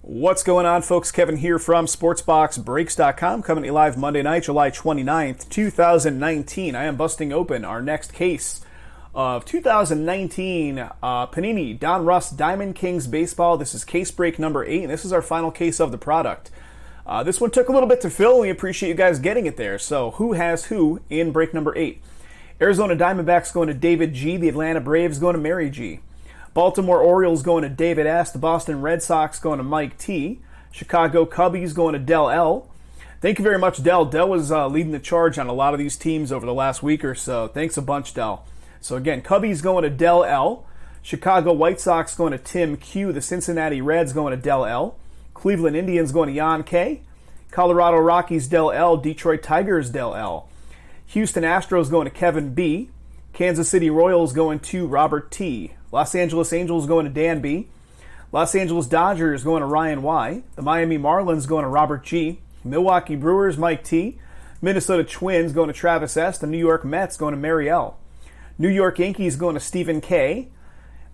What's going on, folks? Kevin here from SportsBoxBreaks.com, coming to you live Monday night, July 29th, 2019. I am busting open our next case of 2019 Panini Donruss Diamond Kings Baseball. This is case break number 8, and this is our final case of the product. This one took a little bit to fill, and we appreciate you guys getting it there. So who has who in break number 8? Arizona Diamondbacks going to David G. The Atlanta Braves going to Mary G. Baltimore Orioles going to David S. The Boston Red Sox going to Mike T. Chicago Cubbies going to Del L. Thank you very much, Del. Del was leading the charge on a lot of these teams over the last week or so. Thanks a bunch, Del. So again, Cubbies going to Del L. Chicago White Sox going to Tim Q. The Cincinnati Reds going to Del L. Cleveland Indians going to Jan K. Colorado Rockies Del L. Detroit Tigers Del L. Houston Astros going to Kevin B. Kansas City Royals going to Robert T. Los Angeles Angels going to Dan B. Los Angeles Dodgers going to Ryan Y. The Miami Marlins going to Robert G. Milwaukee Brewers Mike T. Minnesota Twins going to Travis S. The New York Mets going to Mary L. New York Yankees going to Stephen K.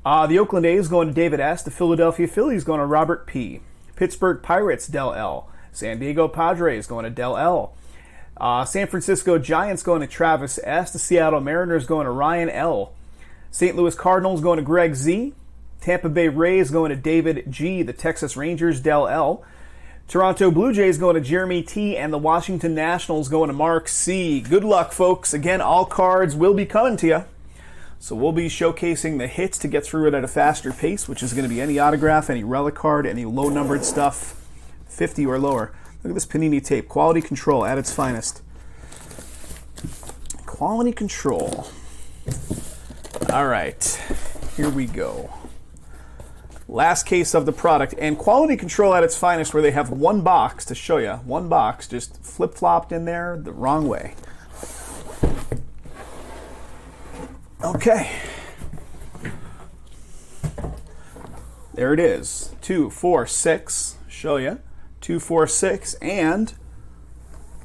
The Oakland A's going to David S. The Philadelphia Phillies going to Robert P. Pittsburgh Pirates Del L. San Diego Padres going to Del L. San Francisco Giants going to Travis S. The Seattle Mariners going to Ryan L. St. Louis Cardinals going to Greg Z. Tampa Bay Rays going to David G. The Texas Rangers Del L. Toronto Blue Jays going to Jeremy T. And the Washington Nationals going to Mark C. Good luck, folks. Again, all cards will be coming to you. So we'll be showcasing the hits to get through it at a faster pace, which is going to be any autograph, any relic card, any low-numbered stuff, 50 or lower. Look at this Panini tape. Quality control at its finest. Quality control. All right, here we go. Last case of the product, and quality control at its finest, where they have one box to show you. One box just flip-flopped in there the wrong way. Okay. There it is. 2, 4, 6. Show you. 2, 4, 6, and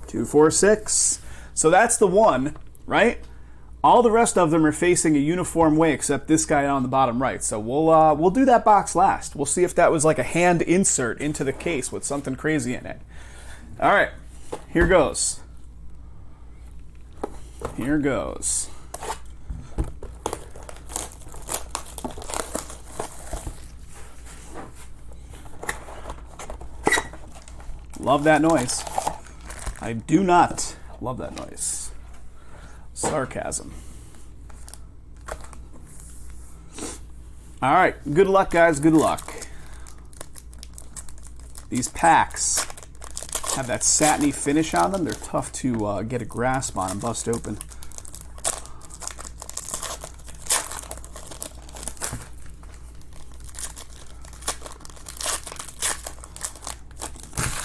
2, 4, 6. So that's the one, right? All the rest of them are facing a uniform way except this guy on the bottom right. So we'll do that box last. We'll see if that was like a hand insert into the case with something crazy in it. All right, here goes. Here goes. Love that noise. I do not love that noise. Sarcasm. All right, good luck, guys. Good luck. These packs have that satiny finish on them. They're tough to get a grasp on and bust open.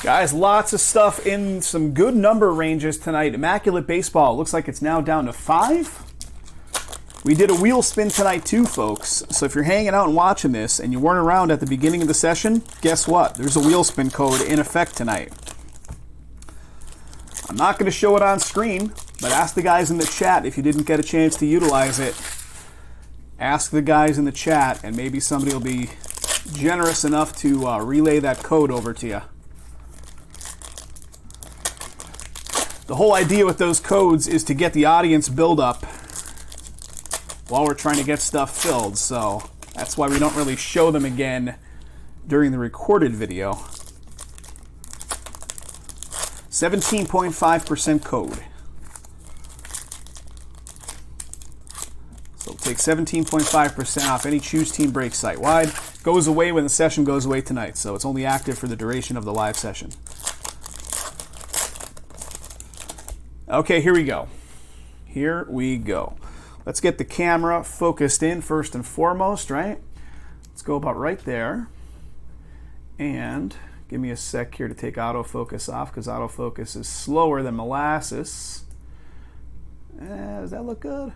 Guys, lots of stuff in some good number ranges tonight. Immaculate Baseball looks like it's now down to 5. We did a wheel spin tonight too, folks. So if you're hanging out and watching this and you weren't around at the beginning of the session, guess what? There's a wheel spin code in effect tonight. I'm not going to show it on screen, but ask the guys in the chat if you didn't get a chance to utilize it. Ask the guys in the chat, and maybe somebody will be generous enough to relay that code over to you. The whole idea with those codes is to get the audience build up while we're trying to get stuff filled, so that's why we don't really show them again during the recorded video. 17.5% code. So take 17.5% off any Choose Team Break site-wide. Goes away when the session goes away tonight, so it's only active for the duration of the live session. Okay, here we go. Here we go. Let's get the camera focused in first and foremost, right? Let's go about right there. And give me a sec here to take autofocus off, because autofocus is slower than molasses. Does that look good?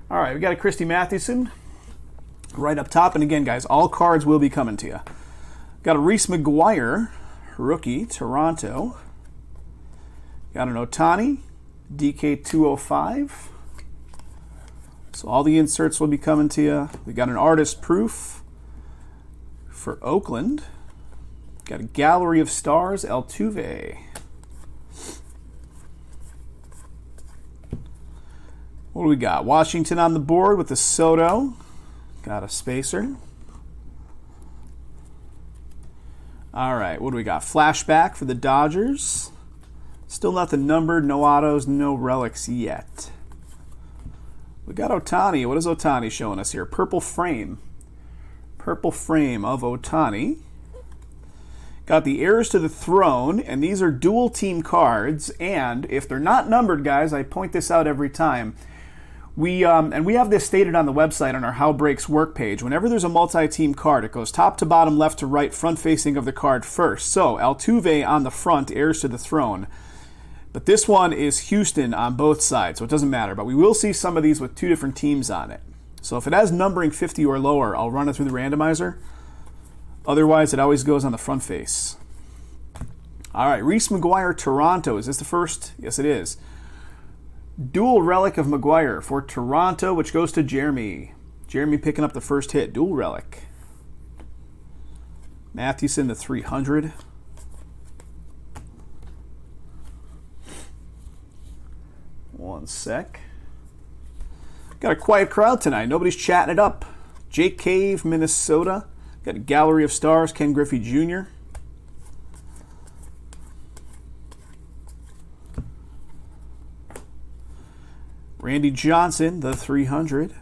All right, we got a Christy Mathewson right up top. And again, guys, all cards will be coming to you. Got a Reese McGuire, rookie, Toronto. Got an Ohtani, DK205. So all the inserts will be coming to you. We got an artist proof for Oakland. Got a Gallery of Stars, Altuve. What do we got? Washington on the board with the Soto. Got a spacer. All right, what do we got? Flashback for the Dodgers. Still nothing numbered, no autos, no relics yet. We got Ohtani. What is Ohtani showing us here? Purple frame. Purple frame of Ohtani. Got the Heirs to the Throne, and these are dual team cards, and if they're not numbered, guys, I point this out every time. We have this stated on the website on our How Breaks work page. Whenever there's a multi-team card, it goes top to bottom, left to right, front facing of the card first. So Altuve on the front, Heirs to the Throne. But this one is Houston on both sides, so it doesn't matter. But we will see some of these with two different teams on it. So if it has numbering 50 or lower, I'll run it through the randomizer. Otherwise, it always goes on the front face. All right, Reese McGuire, Toronto. Is this the first? Yes, it is. Dual relic of McGuire for Toronto, which goes to Jeremy. Jeremy picking up the first hit. Dual relic. Mathewson, the 300. One sec. Got a quiet crowd tonight. Nobody's chatting it up. Jake Cave, Minnesota. Got a Gallery of Stars, Ken Griffey Jr. Randy Johnson, the 300.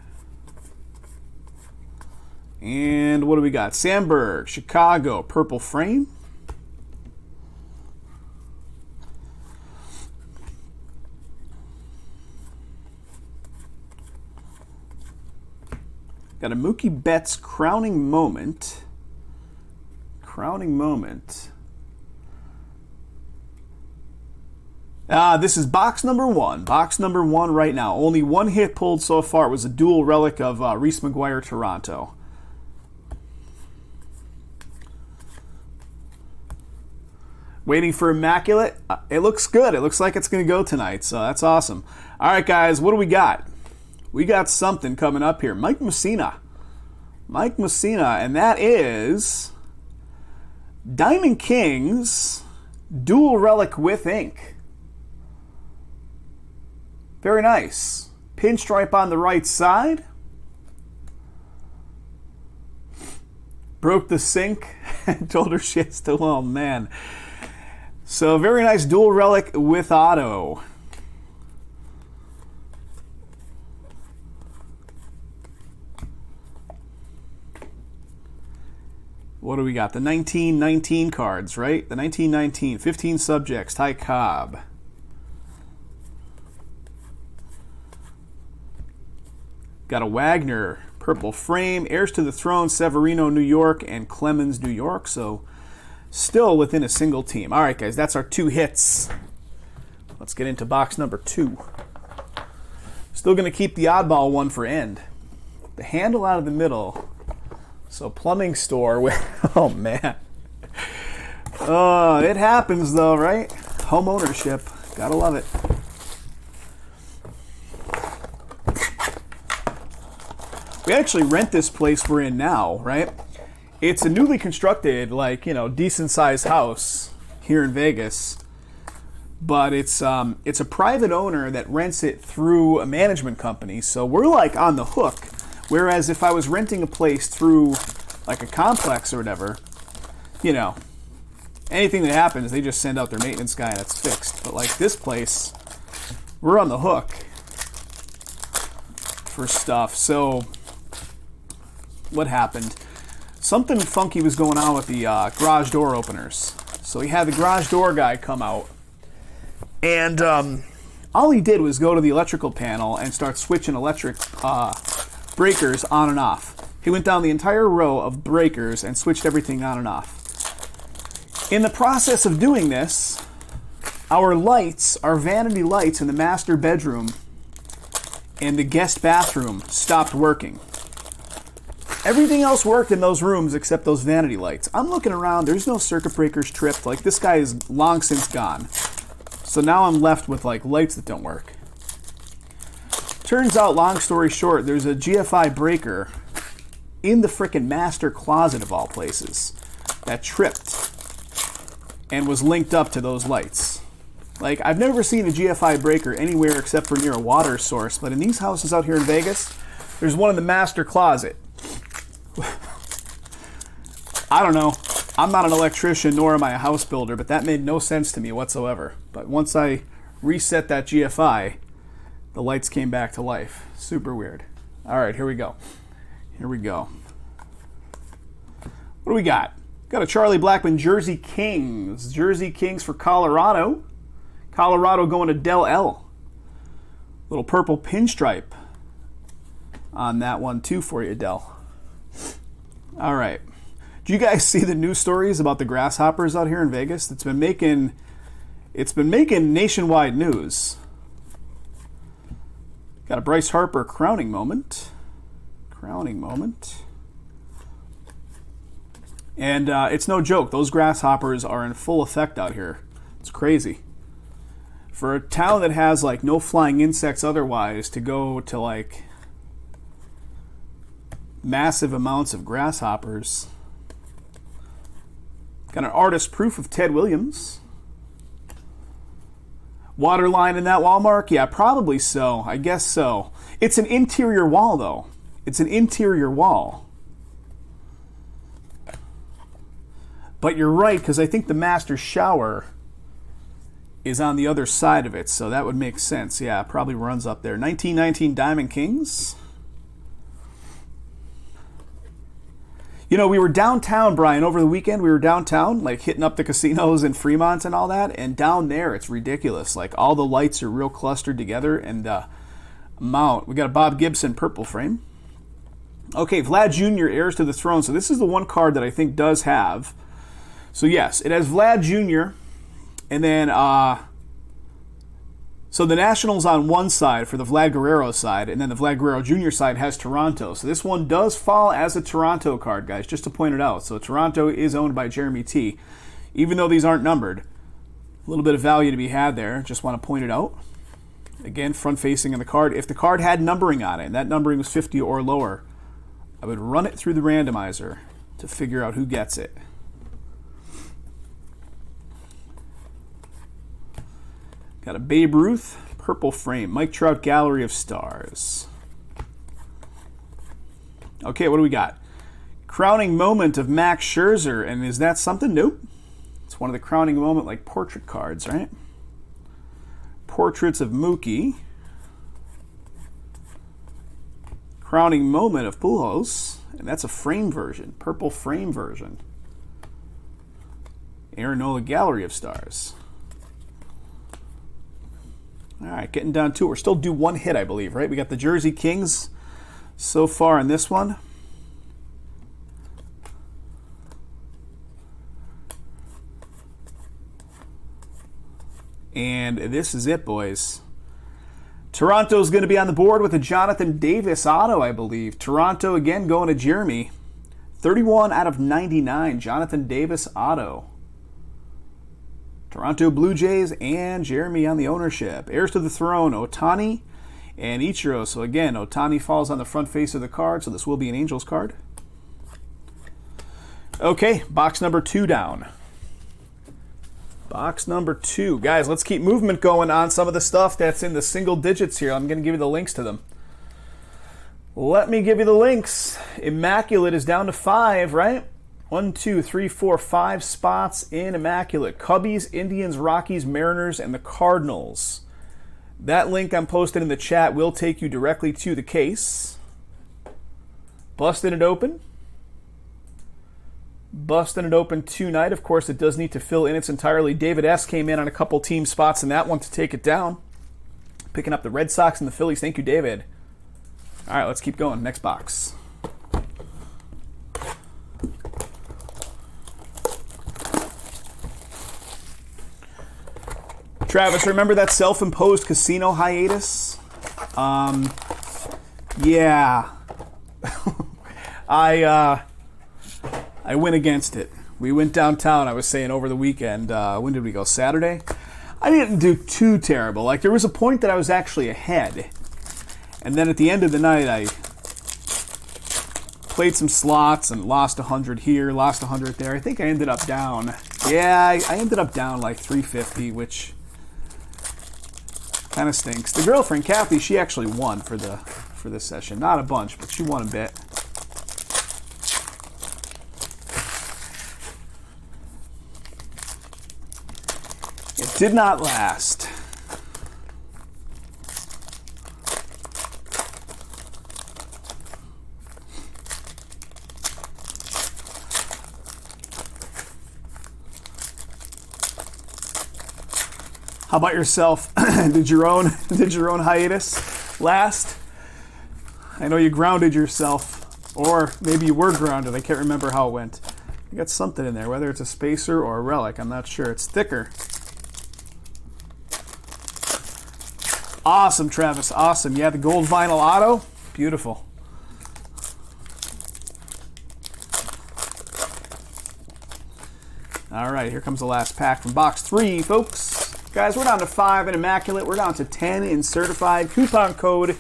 And what do we got? Sandberg, Chicago, purple frame. Got a Mookie Betts crowning moment. Crowning moment. This is box number 1. Box number 1 right now. Only one hit pulled so far. It was a dual relic of Reese McGuire, Toronto. Waiting for Immaculate. It looks good. It looks like it's going to go tonight, so that's awesome. All right, guys, what do we got? We got something coming up here. Mike Mussina. Mike Mussina, and that is Diamond Kings dual relic with ink. Very nice. Pinstripe on the right side. Broke the sink and told her she has to, oh man. So very nice dual relic with auto. What do we got? The 1919 cards, right? The 1919, 15 subjects, Ty Cobb. Got a Wagner, purple frame, Heirs to the Throne, Severino, New York, and Clemens, New York. So still within a single team. All right, guys, that's our 2 hits. Let's get into box number 2. Still going to keep the oddball one for end. The handle out of the middle. So plumbing store with, oh man. It happens though, right? Home ownership. Gotta love it. We actually rent this place we're in now, right? It's a newly constructed, like, you know, decent sized house here in Vegas. But it's a private owner that rents it through a management company. So we're like on the hook. Whereas if I was renting a place through like a complex or whatever, you know, anything that happens, they just send out their maintenance guy and it's fixed. But like this place, we're on the hook for stuff. So what happened? Something funky was going on with the garage door openers. So he had the garage door guy come out, and all he did was go to the electrical panel and start switching electric breakers on and off. He went down the entire row of breakers and switched everything on and off. In the process of doing this, our lights, our vanity lights in the master bedroom and the guest bathroom stopped working. Everything else worked in those rooms except those vanity lights. I'm looking around, there's no circuit breakers tripped. Like, this guy is long since gone. So now I'm left with like lights that don't work. Turns out, long story short, there's a GFI breaker in the frickin' master closet of all places that tripped. and was linked up to those lights. Like, I've never seen a GFI breaker anywhere except for near a water source, but in these houses out here in Vegas, there's one in the master closet. I don't know. I'm not an electrician, nor am I a house builder, but that made no sense to me whatsoever. But once I reset that GFI, the lights came back to life. Super weird. All right, here we go. Here we go. What do we got? Got a Charlie Blackmon Jersey Kings. Jersey Kings for Colorado. Colorado going to Del L. Little purple pinstripe on that one too for you, Del. All right. Do you guys see the news stories about the grasshoppers out here in Vegas? It's been making nationwide news. Got a Bryce Harper crowning moment. Crowning moment. And it's no joke. Those grasshoppers are in full effect out here. It's crazy. For a town that has like no flying insects otherwise to go to like massive amounts of grasshoppers. Got an artist proof of Ted Williams. Water line in that wall mark? Yeah, probably so. I guess so. It's an interior wall though. It's an interior wall. But you're right, because I think the master shower is on the other side of it, so that would make sense. Yeah, it probably runs up there. 1919 Diamond Kings. You know, we were downtown, Brian, over the weekend. We were downtown, like hitting up the casinos in Fremont and all that, and down there it's ridiculous. Like all the lights are real clustered together, and mount. We got a Bob Gibson purple frame. Okay, Vlad Jr. heirs to the throne. So this is the one card that I think does have. So yes, it has Vlad Jr. And then, so the Nationals on one side for the Vlad Guerrero side, and then the Vlad Guerrero Jr. side has Toronto. So this one does fall as a Toronto card, guys, just to point it out. So Toronto is owned by Jeremy T. Even though these aren't numbered, a little bit of value to be had there. Just want to point it out. Again, front-facing in the card. If the card had numbering on it, and that numbering was 50 or lower, I would run it through the randomizer to figure out who gets it. Got a Babe Ruth, purple frame. Mike Trout, Gallery of Stars. Okay, what do we got? Crowning moment of Max Scherzer. And is that something? Nope. It's one of the crowning moment, like portrait cards, right? Portraits of Mookie. Crowning moment of Pujols. And that's a frame version, purple frame version. Aaron Nola, Gallery of Stars. All right, getting down to it. We're still due one hit, I believe, right? We got the Jersey Kings so far in this one. And this is it, boys. Toronto's going to be on the board with a Jonathan Davis auto, I believe. Toronto, again, going to Jeremy. 31 out of 99, Jonathan Davis auto. Toronto Blue Jays and Jeremy on the ownership. Heirs to the throne, Ohtani and Ichiro. So again, Ohtani falls on the front face of the card, so this will be an Angels card. Okay, box number 2 down. Box number 2. Guys, let's keep movement going on some of the stuff that's in the single digits here. I'm going to give you the links to them. Let me give you the links. Immaculate is down to 5, right? 1, 2, 3, 4, 5 spots in Immaculate. Cubbies, Indians, Rockies, Mariners, and the Cardinals. That link I'm posting in the chat will take you directly to the case. Busting it open. Busting it open tonight. Of course, it does need to fill in its entirely. David S. came in on a couple team spots in that one to take it down. Picking up the Red Sox and the Phillies. Thank you, David. All right, let's keep going. Next box. Travis, remember that self-imposed casino hiatus? Yeah. I went against it. We went downtown, I was saying, over the weekend. When did we go? Saturday? I didn't do too terrible. Like, there was a point that I was actually ahead. And then at the end of the night, I played some slots and lost 100 here, lost 100 there. I think I ended up down. Yeah, I ended up down like 350, which kind of stinks. The girlfriend, Kathy, she actually won for this session. Not a bunch, but she won a bit. It did not last. How about yourself? Did your own hiatus last? I know you grounded yourself, or maybe you were grounded. I can't remember how it went. You got something in there, whether it's a spacer or a relic. I'm not sure. It's thicker. Awesome, Travis. Awesome. Yeah, the gold vinyl auto. Beautiful. All right, here comes the last pack from box 3, folks. Guys, we're down to 5 in Immaculate. We're down to 10 in Certified. Coupon code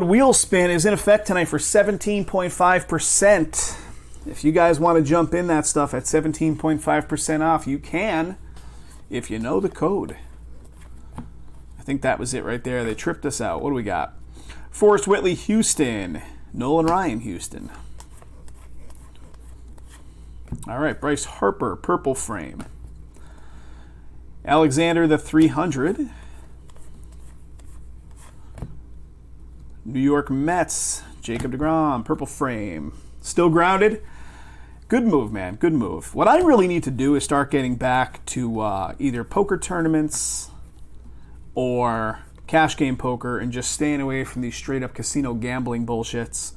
Wheel Spin is in effect tonight for 17.5%. If you guys want to jump in that stuff at 17.5% off, you can if you know the code. I think that was it right there. They tripped us out. What do we got? Forrest Whitley, Houston. Nolan Ryan, Houston. All right, Bryce Harper, purple frame. Alexander, the 300. New York Mets, Jacob deGrom, purple frame. Still grounded? Good move, man. Good move. What I really need to do is start getting back to either poker tournaments or cash game poker and just staying away from these straight-up casino gambling bullshits.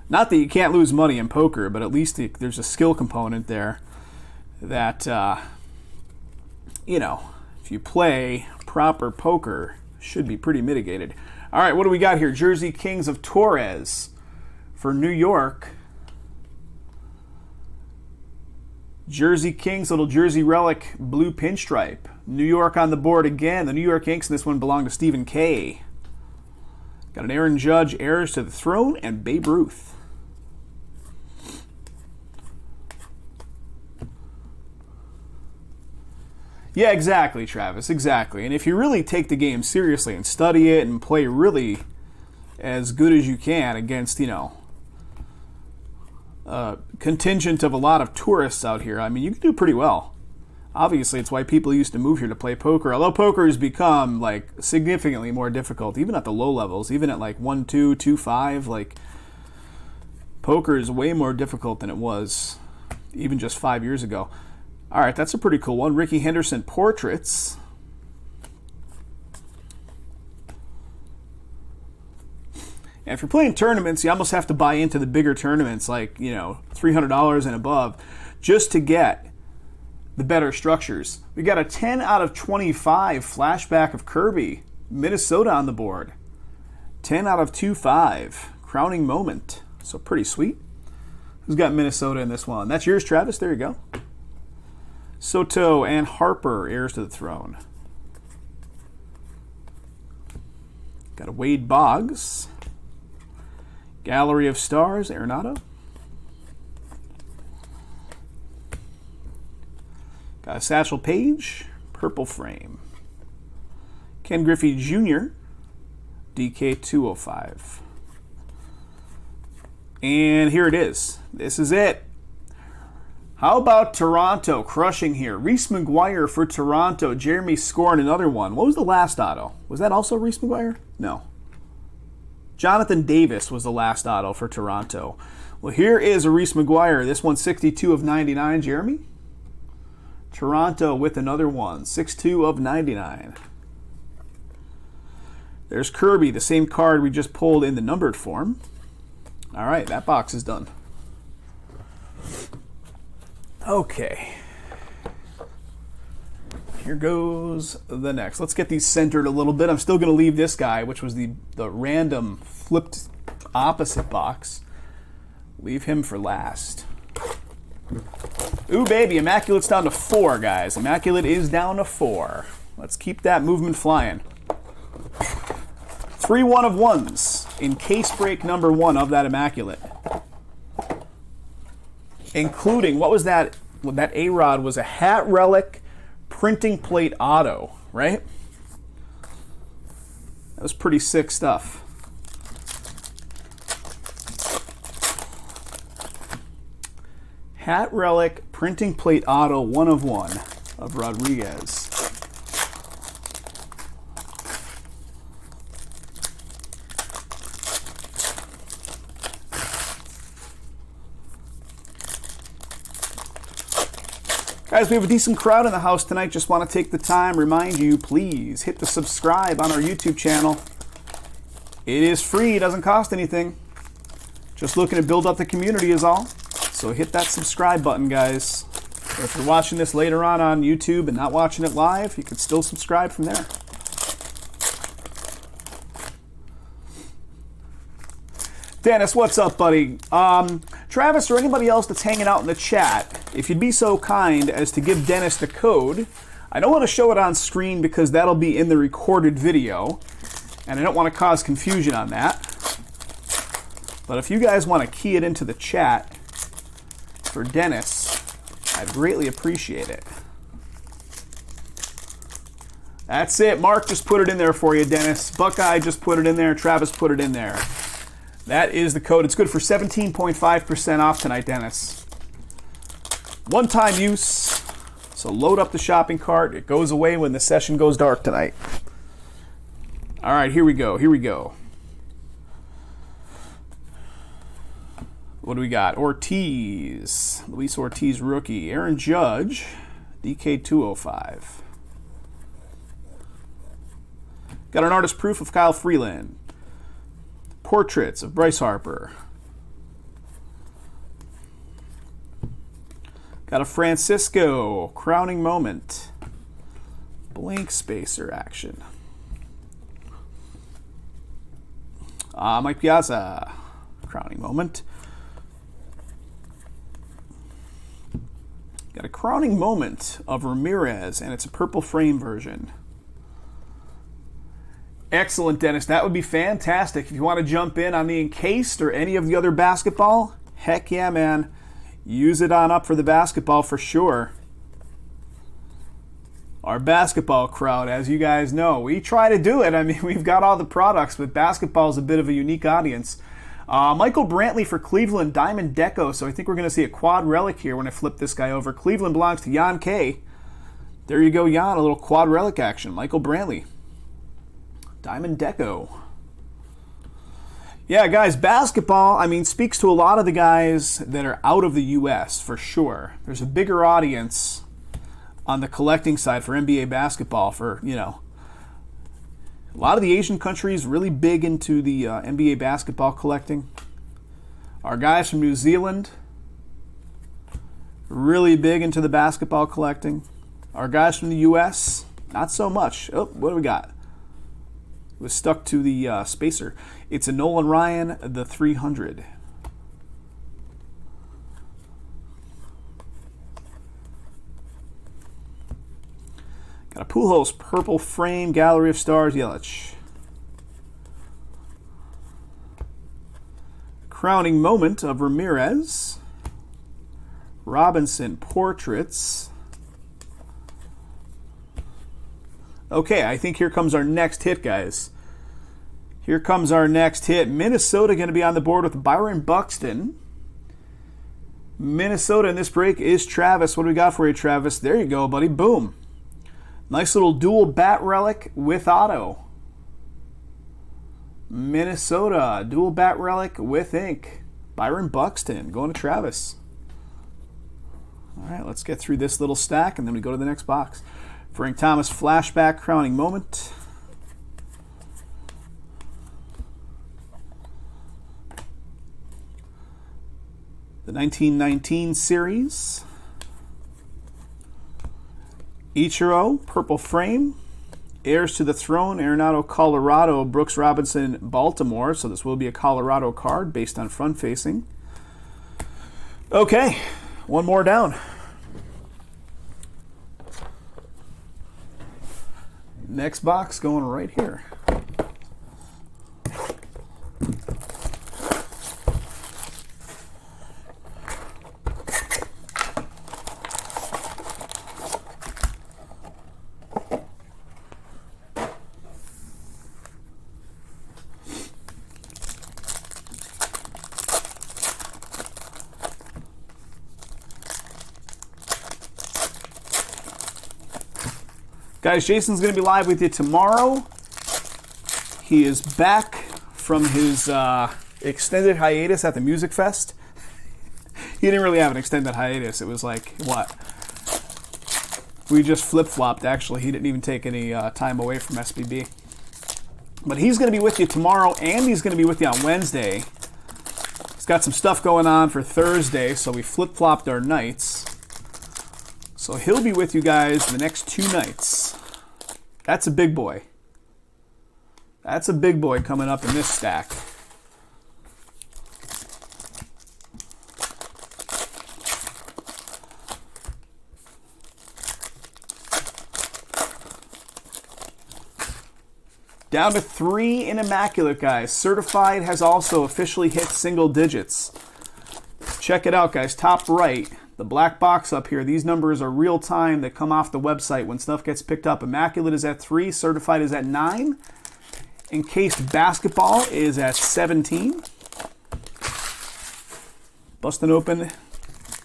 Not that you can't lose money in poker, but at least there's a skill component there that... you know, if you play proper poker, should be pretty mitigated. All right, what do we got here? Jersey Kings of Torres for New York. Jersey Kings, little Jersey relic, blue pinstripe. New York on the board again. The New York Yanks, and this one belonged to Stephen K. Got an Aaron Judge, heirs to the throne, and Babe Ruth. Yeah, exactly, Travis, exactly. And if you really take the game seriously and study it and play really as good as you can against, you know, a contingent of a lot of tourists out here, I mean, you can do pretty well. Obviously, it's why people used to move here to play poker, although poker has become, like, significantly more difficult, even at the low levels, even at, like, 1-2, 2-5, like, poker is way more difficult than it was even just 5 years ago. All right, that's a pretty cool one. Ricky Henderson Portraits. And if you're playing tournaments, you almost have to buy into the bigger tournaments, like, you know, $300 and above, just to get the better structures. We got a 10 out of 25 flashback of Kirby, Minnesota on the board. 10 out of 25, crowning moment. So pretty sweet. Who's got Minnesota in this one? That's yours, Travis. There you go. Soto and Harper, heirs to the throne. Got a Wade Boggs. Gallery of Stars, Arenado. Got a Satchel Paige, purple frame. Ken Griffey Jr., DK 205. And here it is. This is it. How about Toronto crushing here? Reese McGuire for Toronto. Jeremy scoring another one. What was the last auto? Was that also Reese McGuire? No. Jonathan Davis was the last auto for Toronto. Well, here is a Reese McGuire. This one's 62 of 99, Jeremy. Toronto with another one, 62 of 99. There's Kirby, the same card we just pulled in the numbered form. All right, that box is done. Okay. Here goes the next. Let's get these centered a little bit. I'm still going to leave this guy, which was the random flipped opposite box. Leave him for last. Ooh, baby, Immaculate's down to 4, guys. Immaculate is down to 4. Let's keep that movement flying. 3 1 of 1s in case break number 1 of that Immaculate. Including, what was that? Well, that A-Rod was a hat relic printing plate auto, right? That was pretty sick stuff. Hat relic printing plate auto 1 of 1 of Rodriguez. Guys, we have a decent crowd in the house tonight. Just want to take the time, remind you, please hit the subscribe on our YouTube channel. It is free, it doesn't cost anything. Just looking to build up the community is all. So hit that subscribe button, guys. Or if you're watching this later on YouTube and not watching it live, you can still subscribe from there. Dennis, what's up, buddy? Travis or anybody else that's hanging out in the chat, if you'd be so kind as to give Dennis the code. I don't want to show it on screen because that'll be in the recorded video, and I don't want to cause confusion on that. But if you guys want to key it into the chat for Dennis, I'd greatly appreciate it. That's it. Mark just put it in there for you, Dennis. Buckeye just put it in there. Travis put it in there. That is the code. It's good for 17.5% off tonight, Dennis. One-time use. So load up the shopping cart. It goes away when the session goes dark tonight. All right, here we go. Here we go. What do we got? Ortiz. Luis Ortiz rookie. Aaron Judge. DK205. Got an artist proof of Kyle Freeland. Portraits of Bryce Harper. Got a Francisco crowning moment. Blank spacer action. Mike Piazza crowning moment. Got a crowning moment of Ramirez, and it's a purple frame version. Excellent, Dennis. That would be fantastic. If you want to jump in on the encased or any of the other basketball, heck yeah, man. Use it on up for the basketball for sure. Our basketball crowd, as you guys know, we try to do it. I mean, we've got all the products, but basketball is a bit of a unique audience. Michael Brantley for Cleveland, Diamond Deco. So I think we're going to see a quad relic here when I flip this guy over. Cleveland belongs to Jan K. There you go, Jan. A little quad relic action. Michael Brantley. Diamond Deco. Yeah, guys, basketball, I mean, speaks to a lot of the guys that are out of the U.S., for sure. There's a bigger audience on the collecting side for NBA basketball for, you know, a lot of the Asian countries really big into the NBA basketball collecting. Our guys from New Zealand, really big into the basketball collecting. Our guys from the U.S., not so much. Oh, what do we got? It was stuck to the spacer. It's a Nolan Ryan, the 300. Got a Pujols purple frame, Gallery of Stars, Yelich. Crowning moment of Ramirez. Robinson portraits. Okay, I think here comes our next hit, guys. Here comes our next hit. Minnesota going to be on the board with Byron Buxton. Minnesota in this break is Travis. What do we got for you, Travis? There you go, buddy. Boom. Nice little dual bat relic with auto. Minnesota, dual bat relic with ink. Byron Buxton going to Travis. All right, let's get through this little stack, and then we go to the next box. Frank Thomas flashback crowning moment. The 1919 series. Ichiro, purple frame. Heirs to the Throne, Arenado, Colorado, Brooks Robinson, Baltimore. So this will be a Colorado card based on front facing. Okay, one more down. Next box going right here. Guys, Jason's going to be live with you tomorrow. He is back from his extended hiatus at the Music Fest. He didn't really have an extended hiatus. It was like, what? We just flip-flopped, actually. He didn't even take any time away from SBB. But he's going to be with you tomorrow, and he's going to be with you on Wednesday. He's got some stuff going on for Thursday, so we flip-flopped our nights. So he'll be with you guys the next 2 nights. That's a big boy. That's a big boy coming up in this stack. Down to 3 in Immaculate, guys. Certified has also officially hit single digits. Check it out, guys. Top right, the black box up here. These numbers are real time. They come off the website when stuff gets picked up. Immaculate is at 3. Certified is at 9. Encased Basketball is at 17. Busting open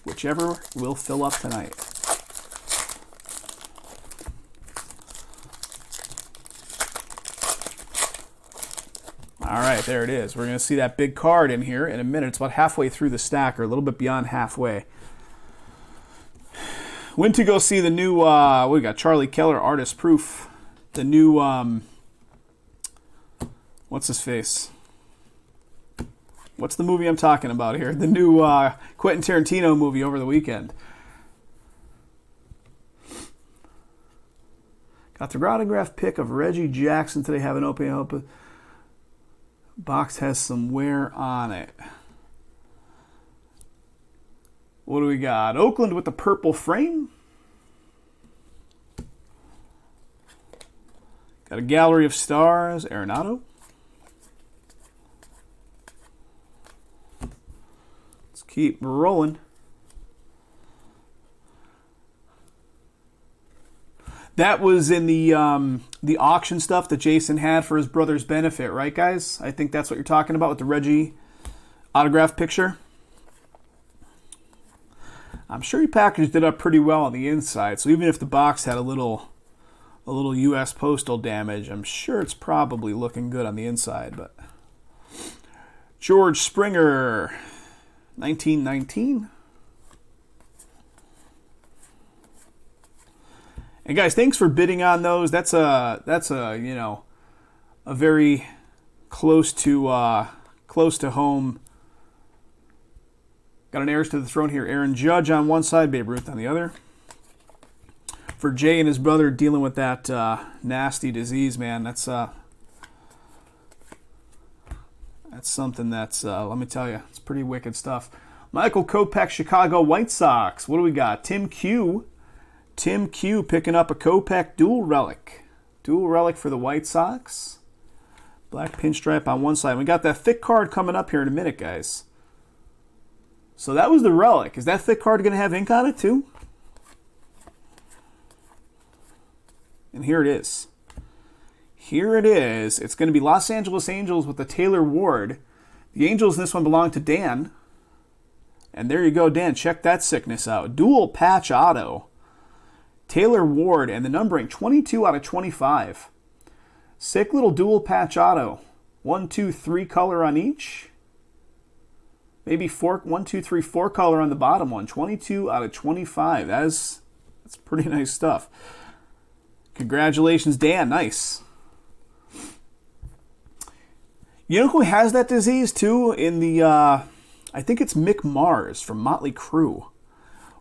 whichever will fill up tonight. All right, there it is. We're going to see that big card in here in a minute. It's about halfway through the stack, or a little bit beyond halfway. Went to go see the new, what we got? Charlie Keller, Artist Proof. The new, what's his face? What's the movie I'm talking about here? The new Quentin Tarantino movie over the weekend. Got the autograph pick of Reggie Jackson today. Have an open. Box has some wear on it. What do we got? Oakland with the purple frame. Got a Gallery of Stars, Arenado. Let's keep rolling. That was in the auction stuff that Jason had for his brother's benefit, right, guys? I think that's what you're talking about with the Reggie autograph picture. I'm sure he packaged it up pretty well on the inside, so even if the box had a little U.S. postal damage, I'm sure it's probably looking good on the inside. But George Springer, 1919. And guys, thanks for bidding on those. That's a you know, a very close to home. Got an heirs to the throne here. Aaron Judge on one side, Babe Ruth on the other. For Jay and his brother dealing with that nasty disease, man, that's something that's let me tell you, it's pretty wicked stuff. Michael Kopech, Chicago White Sox. What do we got? Tim Q picking up a Kopech dual relic. Dual relic for the White Sox. Black pinstripe on one side. We got that thick card coming up here in a minute, guys. So that was the relic. Is that thick card going to have ink on it too? And here it is. Here it is. It's going to be Los Angeles Angels with the Taylor Ward. The Angels in this one belong to Dan. And there you go, Dan. Check that sickness out. Dual patch auto. Taylor Ward, and the numbering 22 out of 25. Sick little dual patch auto. 1, 2, 3 color on each. Maybe 1, 2, 3, 4 color on the bottom one. 22 out of 25. That's pretty nice stuff. Congratulations, Dan. Nice. You know who has that disease too? In the, I think it's Mick Mars from Motley Crue.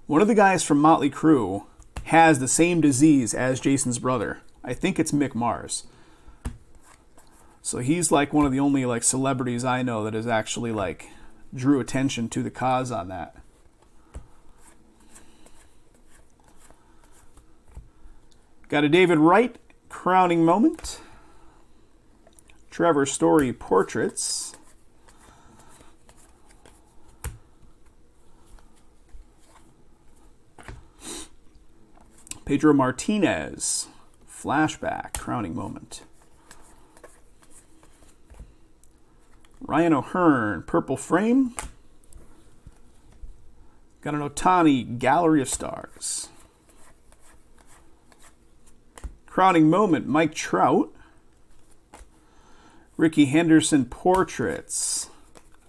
One of the guys from Motley Crue has the same disease as Jason's brother. I think it's Mick Mars. So he's like one of the only like celebrities I know that has actually like drew attention to the cause on that. Got a David Wright crowning moment. Trevor Story portraits. Pedro Martinez, flashback, crowning moment. Ryan O'Hearn, purple frame. Got an Ohtani, Gallery of Stars. Crowning moment, Mike Trout. Ricky Henderson portraits.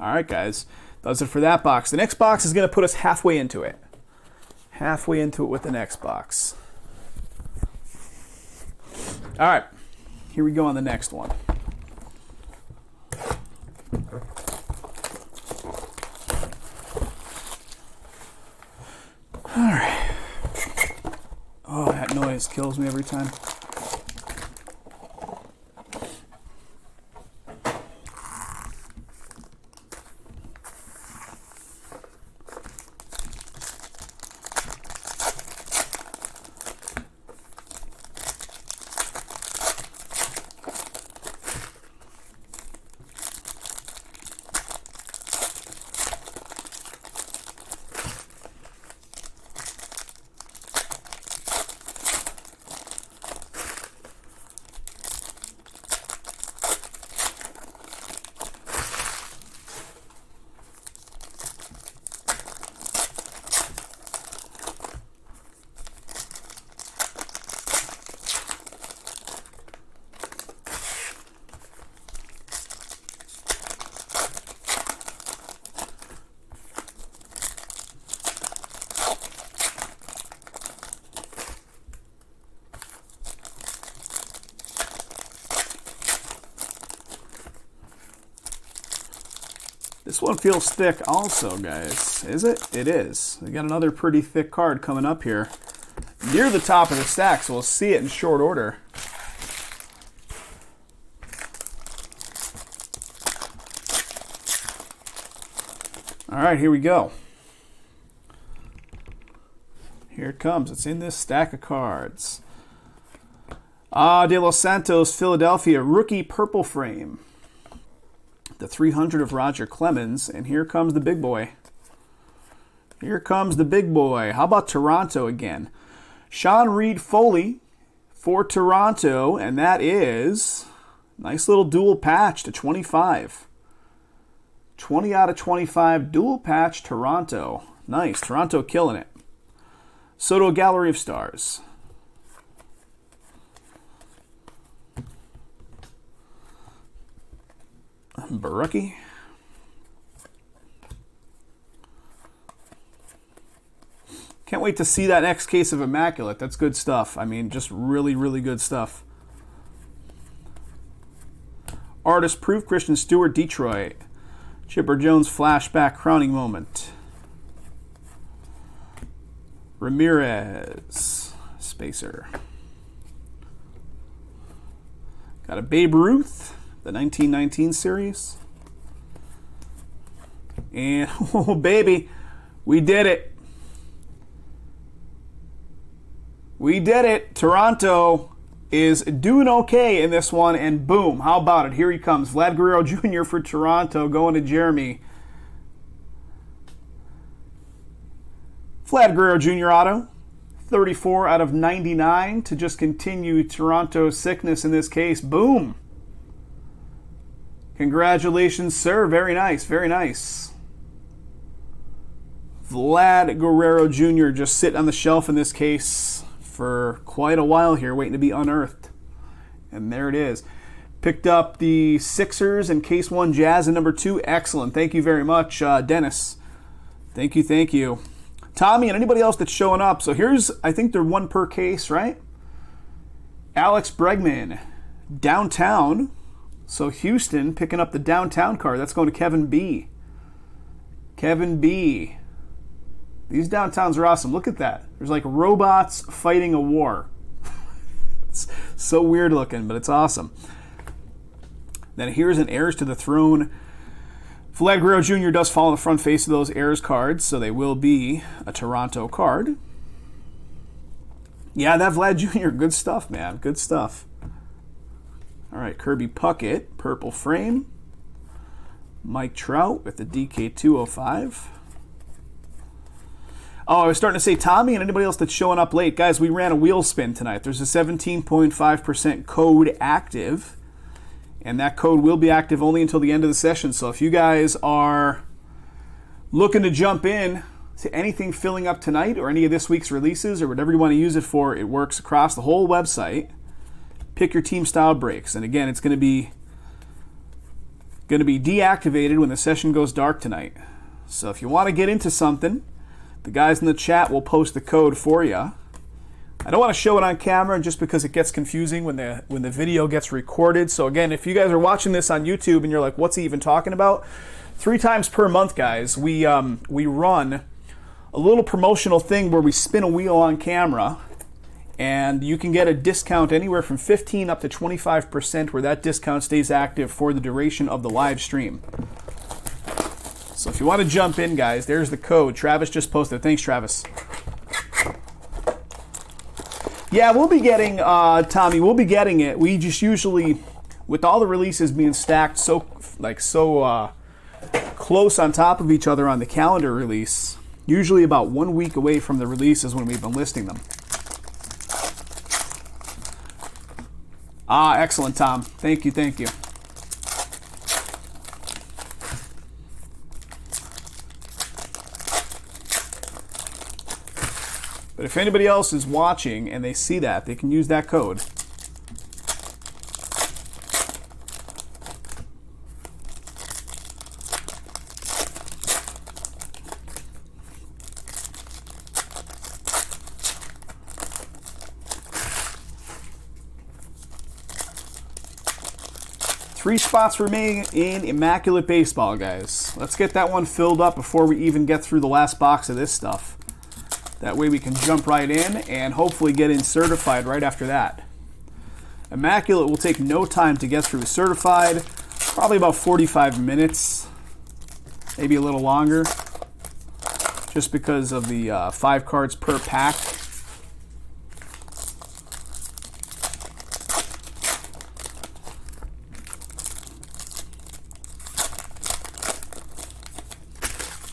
All right, guys. Does it for that box. The next box is going to put us halfway into it. Halfway into it with the next box. All right. Here we go on the next one. All right. Oh, that noise kills me every time. This one feels thick also, guys. Is it? It is. We got another pretty thick card coming up here. Near the top of the stack, so we'll see it in short order. All right, here we go. Here it comes. It's in this stack of cards. De Los Santos, Philadelphia, rookie purple frame. The 300 of Roger Clemens, and here comes the big boy. Here comes the big boy. How about Toronto again? Sean Reed Foley for Toronto, and that is nice little dual patch to 25. 20 out of 25 dual patch Toronto. Nice. Toronto killing it. Soto Gallery of Stars. Barucki. Can't wait to see that next case of Immaculate. That's good stuff. I mean, just really, really good stuff. Artist proof, Christian Stewart, Detroit. Chipper Jones flashback crowning moment. Ramirez, Spacer. Got a Babe Ruth. The 1919 series. And, oh baby, we did it. We did it. Toronto is doing okay in this one, and boom, how about it? Here he comes. Vlad Guerrero Jr. for Toronto going to Jeremy. Vlad Guerrero Jr. auto. 34 out of 99 to just continue Toronto's sickness in this case. Boom. Congratulations, sir. Very nice. Very nice. Vlad Guerrero Jr. just sitting on the shelf in this case for quite a while here, waiting to be unearthed. And there it is. Picked up the Sixers and Case 1 Jazz in number 2. Excellent. Thank you very much, Dennis. Thank you, thank you. Tommy and anybody else that's showing up. So here's, I think they're one per case, right? Alex Bregman, Downtown. So Houston picking up the Downtown card. That's going to Kevin B. Kevin B. These Downtowns are awesome. Look at that. There's like robots fighting a war. It's so weird looking, but it's awesome. Then here's an Heirs to the Throne. Vlad Guerrero Jr. does fall on the front face of those Heirs cards, so they will be a Toronto card. Yeah, that Vlad Jr., good stuff, man. Good stuff. All right, Kirby Puckett, purple frame. Mike Trout with the DK205. Oh, I was starting to say Tommy and anybody else that's showing up late. Guys, we ran a wheel spin tonight. There's a 17.5% code active, and that code will be active only until the end of the session. So if you guys are looking to jump in to anything filling up tonight or any of this week's releases or whatever you want to use it for, it works across the whole website. pick your team style breaks. And again, it's going to be deactivated when the session goes dark tonight. So if you want to get into something, the guys in the chat will post the code for you. I don't want to show it on camera just because it gets confusing when the video gets recorded. So again, if you guys are watching this on YouTube and you're like, what's he even talking about? 3 times per month, guys, we run a little promotional thing where we spin a wheel on camera, and you can get a discount anywhere from 15 up to 25%, where that discount stays active for the duration of the live stream. So if you want to jump in, guys, there's the code. Travis just posted. Thanks, Travis. Yeah, we'll be getting, Tommy, we'll be getting it. We just usually, with all the releases being stacked so close on top of each other on the calendar release, usually about 1 week away from the release is when we've been listing them. Excellent, Tom. Thank you, thank you. But if anybody else is watching and they see that, they can use that code. Three spots remaining in Immaculate Baseball, guys. Let's get that one filled up before we even get through the last box of this stuff. That way we can jump right in and hopefully get in Certified right after that. Immaculate will take no time to get through Certified, probably about 45 minutes, maybe a little longer, just because of the 5 cards per pack.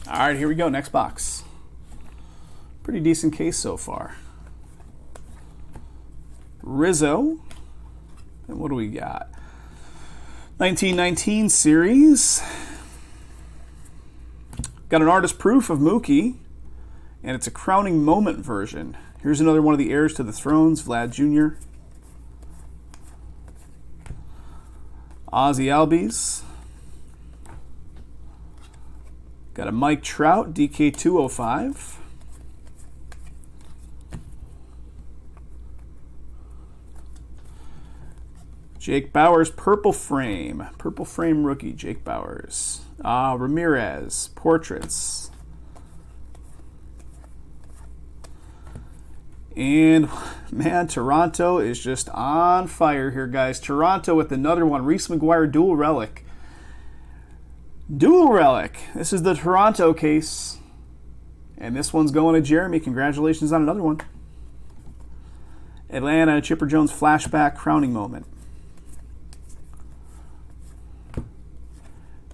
All right, here we go, next box. Pretty decent case so far. Rizzo. And what do we got? 1919 series. Got an artist proof of Mookie. And it's a crowning moment version. Here's another one of the heirs to the thrones, Vlad Jr. Ozzie Albies. Got a Mike Trout, DK205. Jake Bauers, Purple Frame rookie, Jake Bauers. Ramirez, Portraits. And, man, Toronto is just on fire here, guys. Toronto with another one, Reese McGuire, Dual Relic. Dual Relic. This is the Toronto case. And this one's going to Jeremy. Congratulations on another one. Atlanta, Chipper Jones Flashback, Crowning Moment.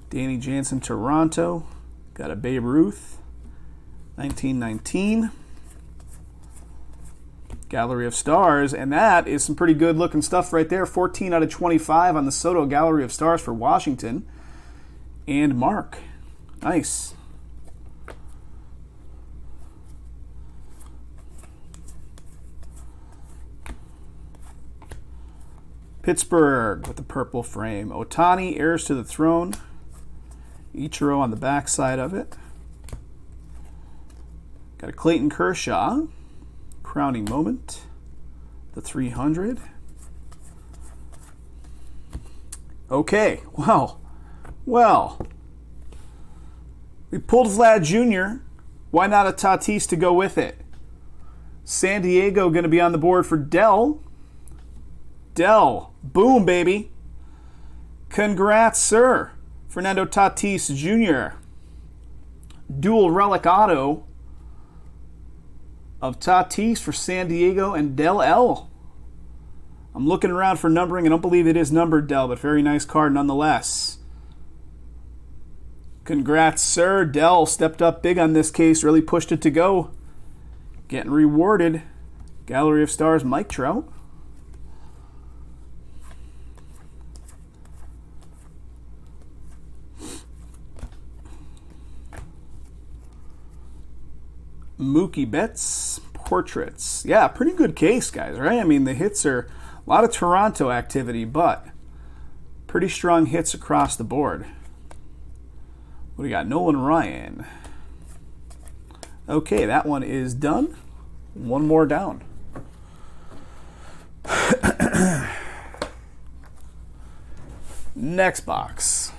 Danny Jansen, Toronto. Got a Babe Ruth, 1919. Gallery of Stars, and that is some pretty good looking stuff right there. 14 out of 25 on the Soto Gallery of Stars for Washington. And Mark. Nice. Pittsburgh with the purple frame. Ohtani, heirs to the throne. Ichiro on the back side of it. Got a Clayton Kershaw. Crowning moment. The 300. Okay, wow. Well, we pulled Vlad Jr. Why not a Tatis to go with it? San Diego going to be on the board for Dell. Dell. Boom, baby. Congrats, sir. Fernando Tatis Jr. Dual relic auto of Tatis for San Diego and Dell L. I'm looking around for numbering. I don't believe it is numbered, Dell, but very nice card nonetheless. Congrats, sir. Dell stepped up big on this case, really pushed it to go. Getting rewarded. Gallery of Stars, Mike Trout. Mookie Betts, Portraits. Yeah, pretty good case, guys, right? I mean, the hits are a lot of Toronto activity, but pretty strong hits across the board. What do we got? Nolan Ryan. Okay, that one is done. One more down. Next box.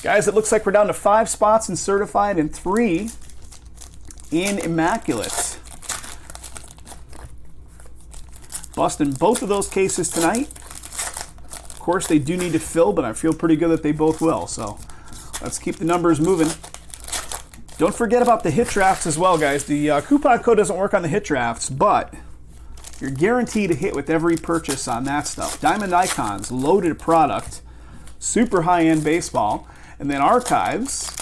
Guys, it looks like we're down to 5 spots in certified and 3 in immaculate. Busting both of those cases tonight. Of course, they do need to fill, but I feel pretty good that they both will. So let's keep the numbers moving. Don't forget about the hit drafts as well, guys. The coupon code doesn't work on the hit drafts, but you're guaranteed a hit with every purchase on that stuff. Diamond Icons, loaded product, super high-end baseball. And then Archives,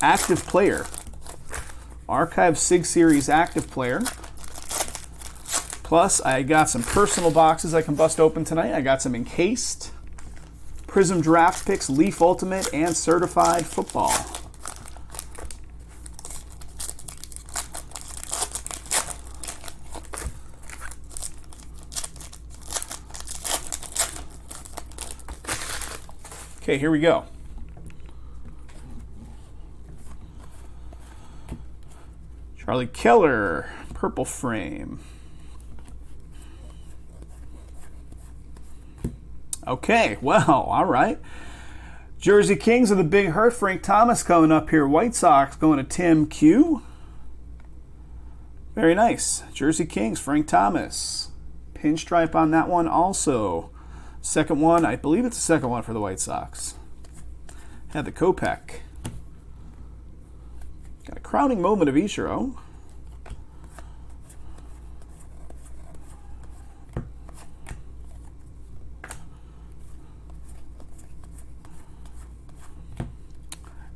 active player. Archives Sig Series active player. Plus, I got some personal boxes I can bust open tonight. I got some encased, Prism Draft Picks, Leaf Ultimate, and Certified Football. Okay, here we go. Charlie Keller, purple frame. Okay, well, all right. Jersey Kings of the Big Hurt, Frank Thomas coming up here. White Sox going to Tim Q. Very nice. Jersey Kings, Frank Thomas. Pinstripe on that one also. Second one, I believe it's the second one for the White Sox. Had the Kopech. Got a crowning moment of Ichiro.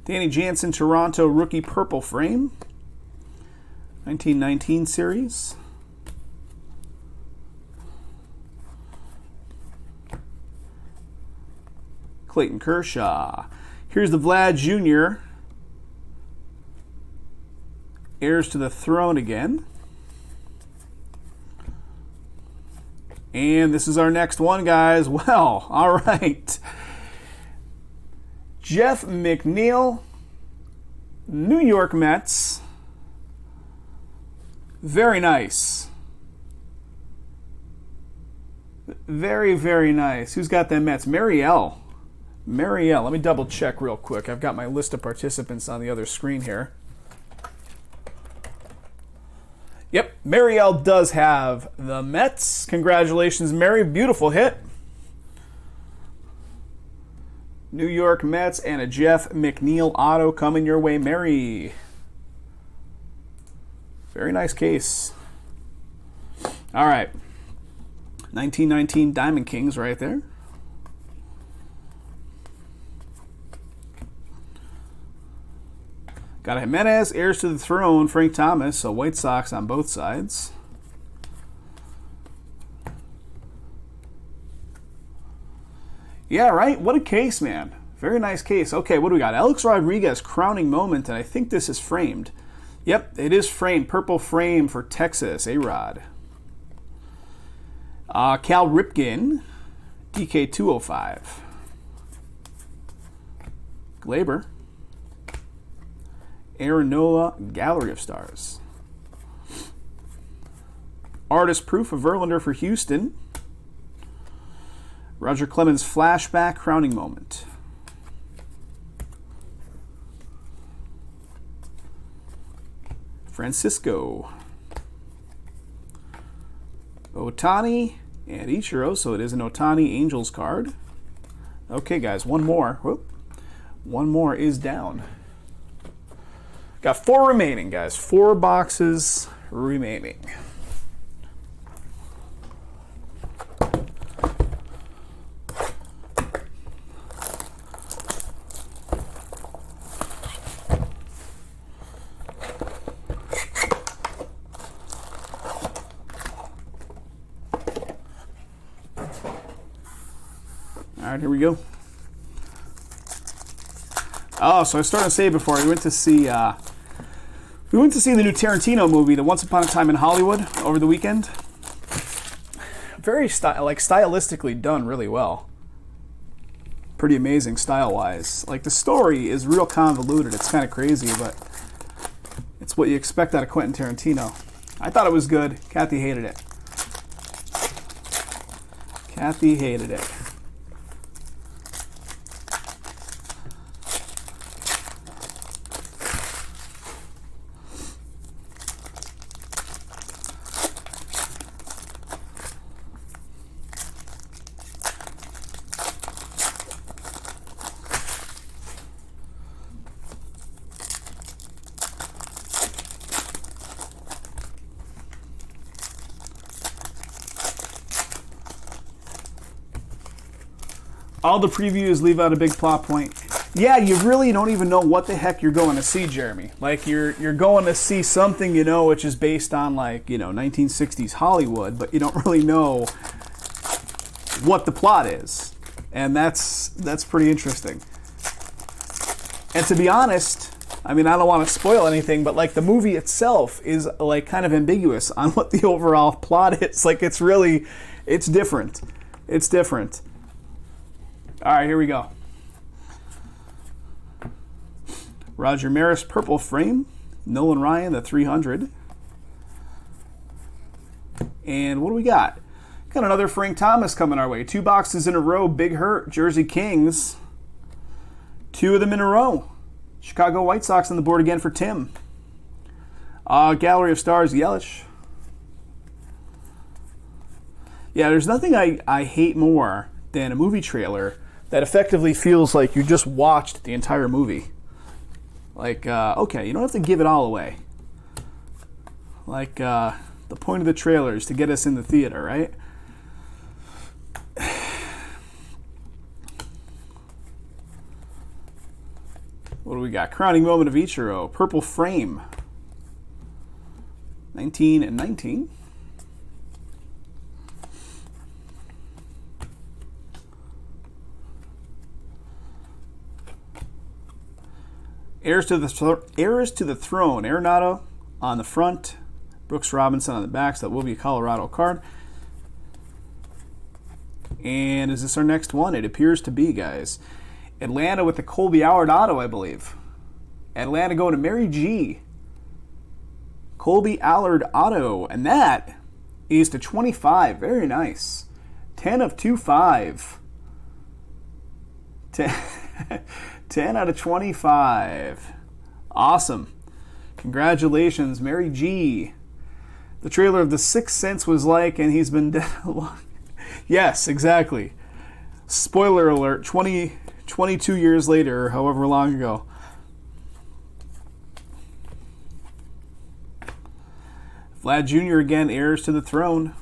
Danny Jansen, Toronto rookie purple frame. 1919 series. Clayton Kershaw. Here's the Vlad Jr. Heirs to the throne again. And this is our next one, guys. Well, all right. Jeff McNeil, New York Mets. Very nice. Very, very nice. Who's got them Mets? Marielle. Marielle. Let me double check real quick. I've got my list of participants on the other screen here. Yep, Marielle does have the Mets. Congratulations, Mary. Beautiful hit. New York Mets and a Jeff McNeil auto coming your way, Mary. Very nice case. All right. 1919 Diamond Kings right there. Got a Jimenez, heirs to the throne, Frank Thomas, so White Sox on both sides. Yeah, right? What a case, man. Very nice case. Okay, what do we got? Alex Rodriguez, crowning moment, and I think this is framed. Yep, it is framed. Purple frame for Texas, A-Rod. Cal Ripken, DK205. Glaber. Aaron Nola, Gallery of Stars. Artist proof of Verlander for Houston. Roger Clemens flashback crowning moment. Francisco. Ohtani and Ichiro, so it is an Ohtani Angels card. Okay, guys, one more. Whoop. One more is down. Got 4 remaining, guys. 4 boxes remaining. All right, here we go. Oh, so I was starting to say before, we went to see the new Tarantino movie, the Once Upon a Time in Hollywood, over the weekend. Very stylistically done really well. Pretty amazing style-wise. Like, the story is real convoluted. It's kind of crazy, but it's what you expect out of Quentin Tarantino. I thought it was good. Kathy hated it. Kathy hated it. All the previews leave out a big plot point. Yeah, you really don't even know what the heck you're going to see, Jeremy. Like, you're going to see something, which is based on, 1960s Hollywood, but you don't really know what the plot is. And that's pretty interesting. And to be honest, I don't want to spoil anything, but, the movie itself is, kind of ambiguous on what the overall plot is. It's different. It's different. All right, here we go. Roger Maris, purple frame. Nolan Ryan, the 300. And what do we got? Got another Frank Thomas coming our way. 2 boxes in a row. Big Hurt, Jersey Kings. 2 of them in a row. Chicago White Sox on the board again for Tim. Gallery of Stars, Yelich. Yeah, there's nothing I hate more than a movie trailer that effectively feels like you just watched the entire movie. Okay, you don't have to give it all away. The point of the trailer is to get us in the theater, right? What do we got? Crowning moment of Ichiro. Purple frame. 19 and 19. Heirs to the Throne. Arenado on the front. Brooks Robinson on the back. So that will be a Colorado card. And is this our next one? It appears to be, guys. Atlanta with the Colby Allard auto, I believe. Atlanta going to Mary G. Colby Allard auto. And that is to 25. Very nice. 10 of 25. 10 out of 25. Awesome. Congratulations, Mary G. The trailer of The Sixth Sense was and he's been dead a long. Yes, exactly. Spoiler alert, 22 years later, or however long ago. Vlad Jr. again, heirs to the throne.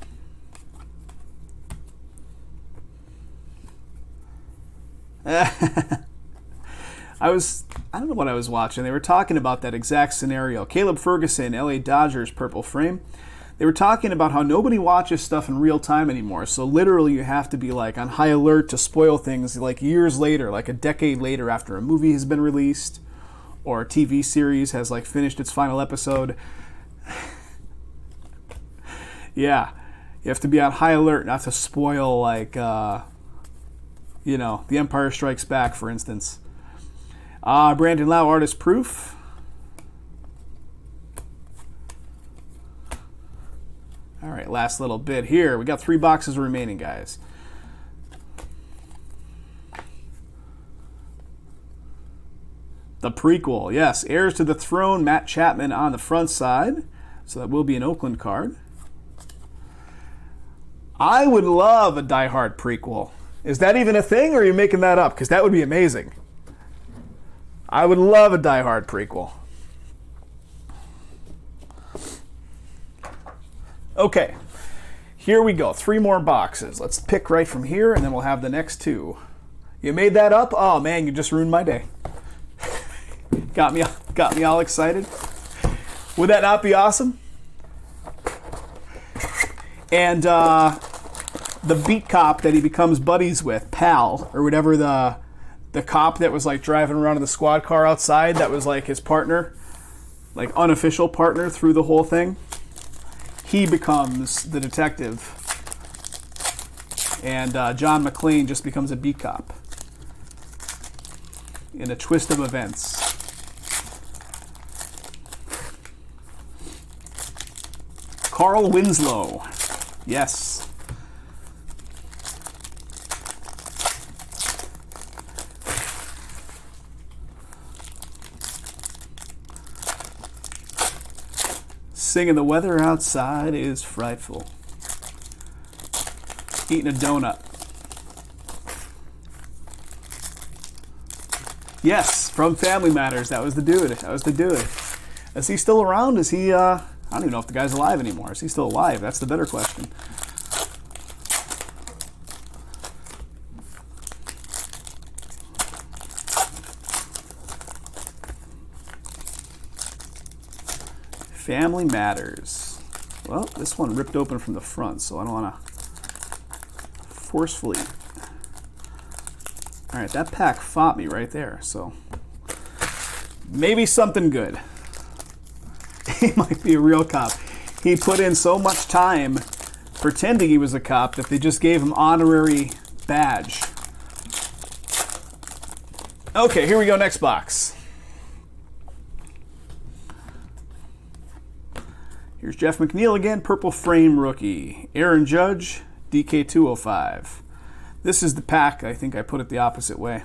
I don't know what I was watching. They were talking about that exact scenario. Caleb Ferguson, LA Dodgers, purple frame. They were talking about how nobody watches stuff in real time anymore. So literally you have to be on high alert to spoil things years later, a decade later after a movie has been released or a TV series has finished its final episode. Yeah, you have to be on high alert not to spoil The Empire Strikes Back, for instance. Brandon Lau, artist proof. All right, last little bit here. We got 3 boxes remaining, guys. The prequel, yes. Heirs to the Throne, Matt Chapman on the front side. So that will be an Oakland card. I would love a Die Hard prequel. Is that even a thing, or are you making that up? Because that would be amazing. I would love a Die Hard prequel. Okay, here we go. 3 more boxes. Let's pick right from here, and then we'll have the next 2. You made that up? Oh man, you just ruined my day. Got me all excited. Would that not be awesome? And the beat cop that he becomes buddies with, Pal, or whatever the cop that was like driving around in the squad car outside, that was like his partner, like unofficial partner through the whole thing. He becomes the detective, and John McClane just becomes a beat cop in a twist of events. Carl Winslow. Yes. Singing the weather outside is frightful. Eating a donut. Yes, from Family Matters. That was the dude. That was the dude. Is he still around? Is he, I don't even know if the guy's alive anymore. Is he still alive? That's the better question. Family Matters. Well, this one ripped open from the front, so I don't want to forcefully. All right, that pack fought me right there, so maybe something good. He might be a real cop. He put in so much time pretending he was a cop that they just gave him honorary badge. Okay, here we go, next box. Here's Jeff McNeil again, purple frame rookie. Aaron Judge, DK205. This is the pack. I think I put it the opposite way.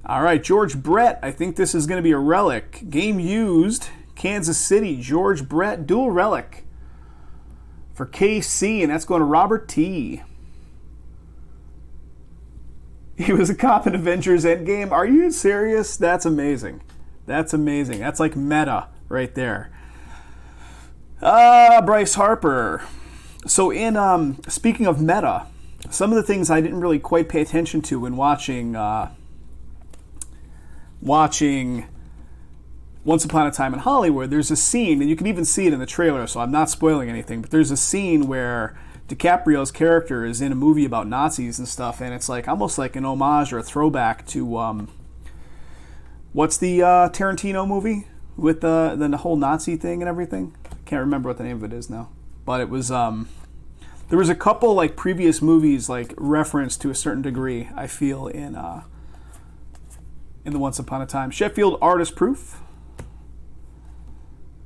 All right, George Brett. I think this is going to be a relic. Game used, Kansas City. George Brett, dual relic for KC, and that's going to Robert T. He was a cop in Avengers Endgame. Are you serious? That's amazing. That's amazing. That's like meta right there. Bryce Harper. So in speaking of meta, some of the things I didn't really quite pay attention to when watching Once Upon a Time in Hollywood, there's a scene, and you can even see it in the trailer, so I'm not spoiling anything, but there's a scene where DiCaprio's character is in a movie about Nazis and stuff, and it's like almost like an homage or a throwback to what's the Tarantino movie with the whole Nazi thing and everything? I can't remember what the name of it is now, but it was there was a couple like previous movies like referenced to a certain degree, I feel, in the Once Upon a Time. Sheffield Artist Proof.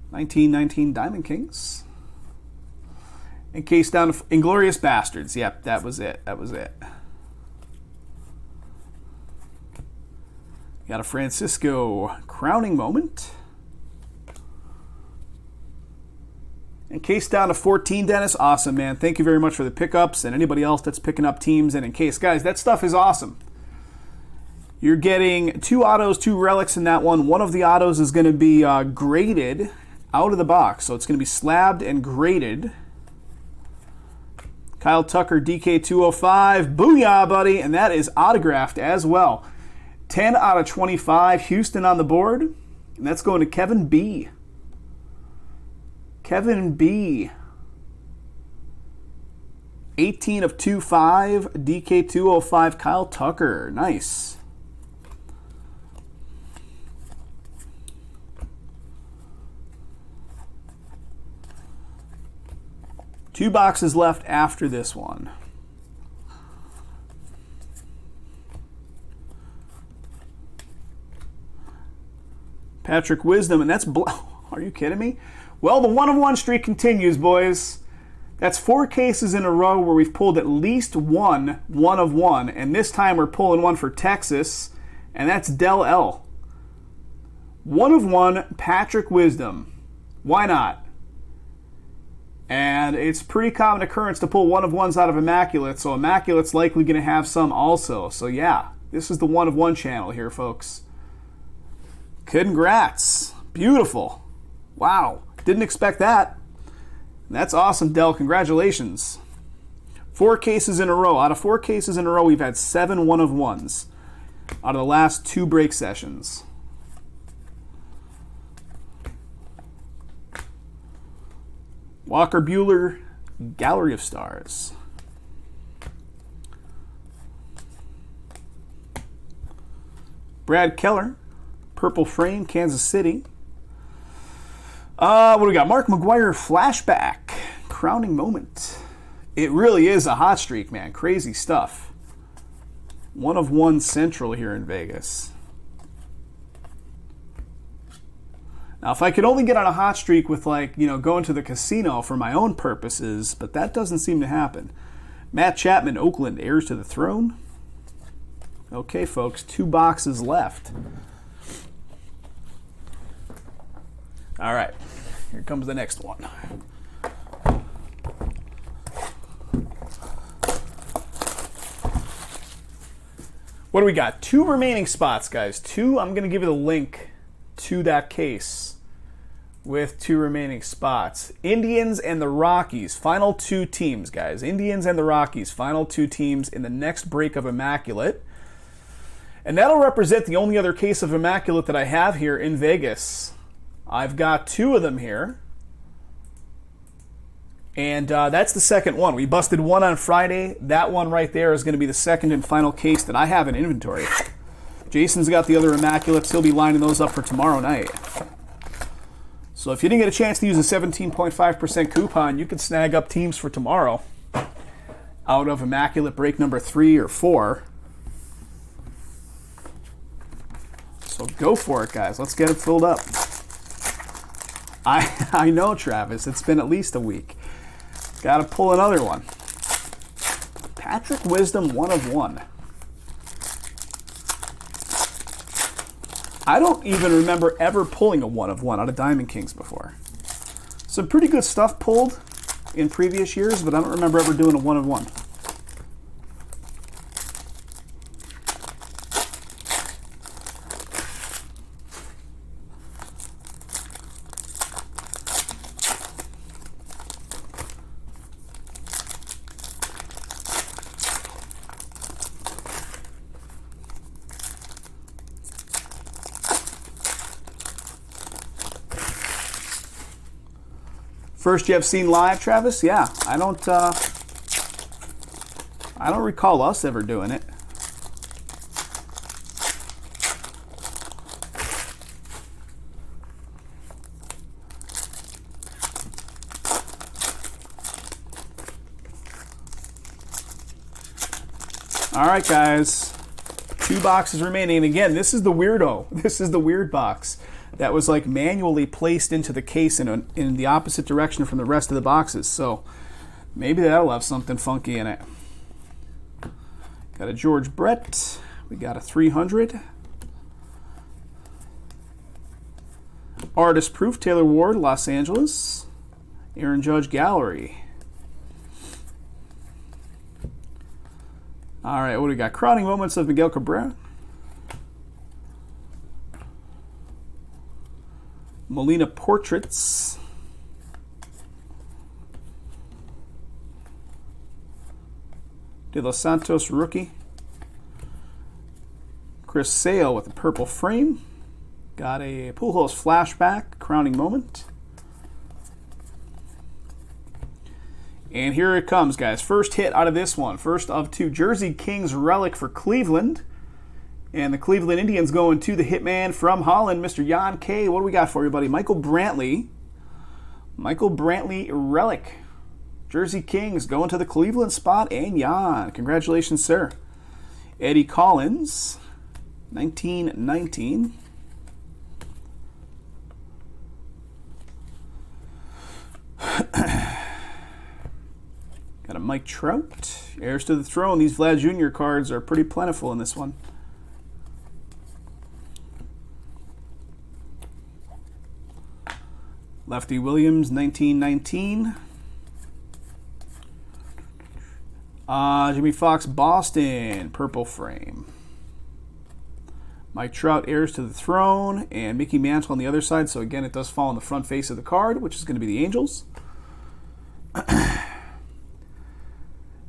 1919 Diamond Kings. And case down to Inglourious Bastards. Yep, that was it. That was it. Got a Francisco crowning moment. And case down to 14, Dennis. Awesome, man. Thank you very much for the pickups and anybody else that's picking up teams. And in case, guys, that stuff is awesome. You're getting 2 autos, 2 relics in that one. One of the autos is going to be graded out of the box. So it's going to be slabbed and graded. Kyle Tucker, DK205. Booyah, buddy. And that is autographed as well. 10 out of 25. Houston on the board. And that's going to Kevin B. Kevin B. 18 of 25. DK205. Kyle Tucker. Nice. Two boxes left after this one. Patrick Wisdom, and that's... Are you kidding me? Well, the one-of-one streak continues, boys. That's 4 cases in a row where we've pulled at least one of one, and this time we're pulling one for Texas, and that's Del L. 1 of 1, Patrick Wisdom. Why not? And it's pretty common occurrence to pull 1 of 1s out of Immaculate, so Immaculate's likely going to have some also. So yeah, this is the 1 of 1 channel here, folks. Congrats. Beautiful. Wow. Didn't expect that. That's awesome, Del. Congratulations. 4 cases in a row. Out of 4 cases in a row, we've had 7 1 of 1s out of the last 2 break sessions. Walker Buehler, Gallery of Stars. Brad Keller, Purple Frame, Kansas City. What do we got? Mark McGwire, Flashback, Crowning Moment. It really is a hot streak, man. Crazy stuff. 1 of 1 Central here in Vegas. Now, if I could only get on a hot streak with, like, going to the casino for my own purposes, but that doesn't seem to happen. Matt Chapman, Oakland, Heirs to the Throne. Okay, folks, 2 boxes left. All right, here comes the next one. What do we got? 2 remaining spots, guys. 2. I'm going to give you the link to that case with 2 remaining spots. Indians and the Rockies, final 2 teams, guys. Indians and the Rockies, final 2 teams in the next break of Immaculate. And that'll represent the only other case of Immaculate that I have here in Vegas. I've got 2 of them here. And that's the second one. We busted one on Friday. That one right there is going to be the second and final case that I have in inventory. Jason's got the other Immaculates. He'll be lining those up for tomorrow night. So if you didn't get a chance to use a 17.5% coupon, you can snag up teams for tomorrow out of Immaculate break number 3 or 4. So go for it, guys. Let's get it filled up. I know, Travis. It's been at least a week. Got to pull another one. Patrick Wisdom, 1 of 1. I don't even remember ever pulling a 1 of 1 out of Diamond Kings before. Some pretty good stuff pulled in previous years, but I don't remember ever doing a 1 of 1. First you have seen live, Travis? Yeah, I don't recall us ever doing it. All right, guys. 2 boxes remaining. And again, this is the weirdo. This is the weird box that was like manually placed into the case in the opposite direction from the rest of the boxes. So maybe that'll have something funky in it. Got a George Brett. We got a 300. Artist Proof, Taylor Ward, Los Angeles. Aaron Judge Gallery. All right, what do we got? Crowning Moments of Miguel Cabrera. Molina Portraits. De Los Santos rookie. Chris Sale with a purple frame. Got a Pujols flashback, crowning moment. And here it comes, guys. First hit out of this one. First of 2. Jersey Kings relic for Cleveland. And the Cleveland Indians going to the hitman from Holland, Mr. Jan K. What do we got for you, buddy? Michael Brantley. Michael Brantley relic. Jersey Kings going to the Cleveland spot. And Jan. Congratulations, sir. Eddie Collins. 1919. Got a Mike Trout. Heirs to the Throne. These Vlad Jr. cards are pretty plentiful in this one. Lefty Williams, 1919. Jimmy Fox, Boston, purple frame. Mike Trout, Heirs to the Throne, and Mickey Mantle on the other side. So again, it does fall on the front face of the card, which is going to be the Angels.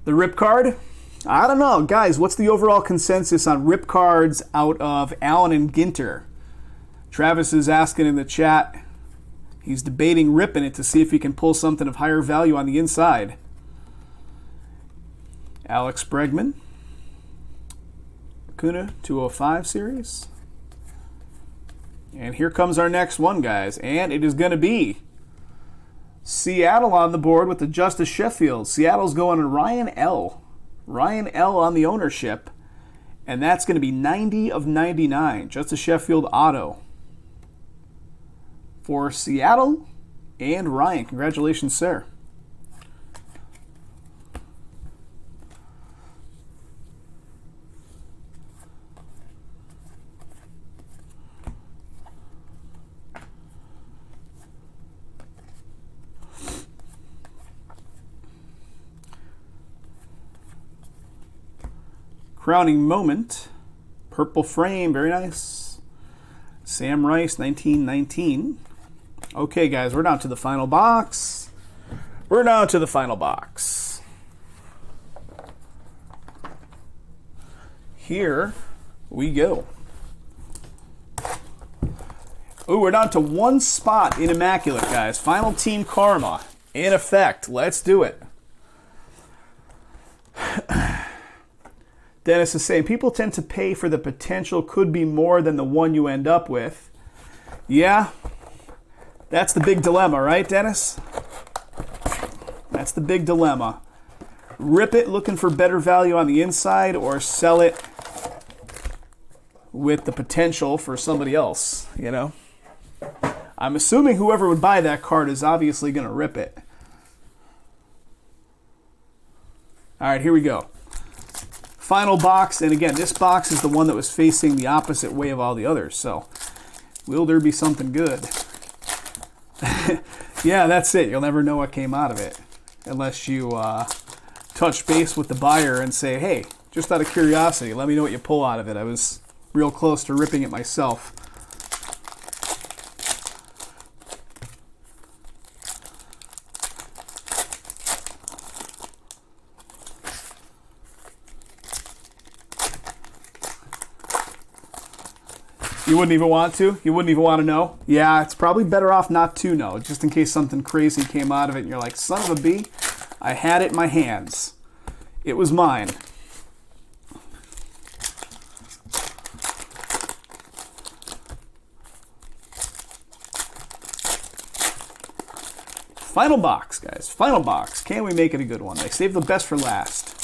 The rip card. I don't know. Guys, what's the overall consensus on rip cards out of Allen and Ginter? Travis is asking in the chat. He's debating ripping it to see if he can pull something of higher value on the inside. Alex Bregman. Acuna 205 series. And here comes our next one, guys. And it is going to be Seattle on the board with the Justice Sheffield. Seattle's going to Ryan L. Ryan L on the ownership. And that's going to be 90 of 99. Justice Sheffield auto. For Seattle and Ryan. Congratulations, sir. Crowning moment. Purple frame, very nice. Sam Rice, 1919. Okay, guys, we're down to the final box. We're down to the final box. Here we go. Ooh, we're down to one spot in Immaculate, guys. Final Team Karma in effect. Let's do it. Dennis is saying, people tend to pay for the potential could be more than the one you end up with. Yeah, that's the big dilemma, right, Dennis? That's the big dilemma. Rip it looking for better value on the inside or sell it with the potential for somebody else, you know? I'm assuming whoever would buy that card is obviously going to rip it. All right, here we go. Final box, and again, this box is the one that was facing the opposite way of all the others, so will there be something good? Yeah, that's it. You'll never know what came out of it unless you touch base with the buyer and say, hey, just out of curiosity, let me know what you pull out of it. I was real close to ripping it myself. You wouldn't even want to? You wouldn't even want to know? Yeah, it's probably better off not to know, just in case something crazy came out of it and you're like, son of a bee, I had it in my hands. It was mine. Final box, guys. Final box. Can we make it a good one? They saved the best for last.